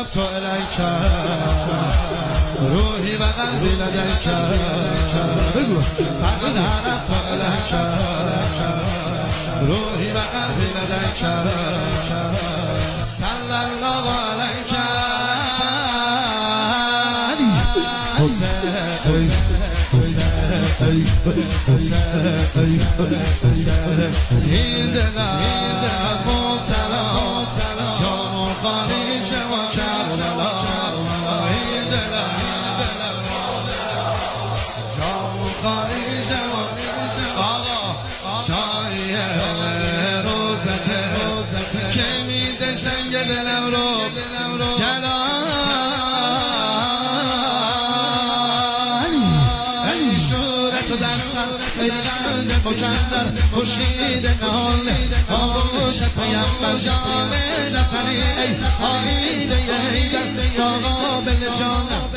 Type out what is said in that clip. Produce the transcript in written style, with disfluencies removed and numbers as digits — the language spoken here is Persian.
عرفت إليك روحي وقلبي لديك فقد عرفت إليك روحي وقلبي لديك صلى الله عليك این دلم مبتلا جان و خالی شما کربلا این دلم جان و خالی شما آقا چای روزته که میده سنگ دلم رو جلال تو در سر ای قلب مکندر خورشید نهاله آغوشت پیمبر جان نسلی ای آینه ای در آقا بل جانم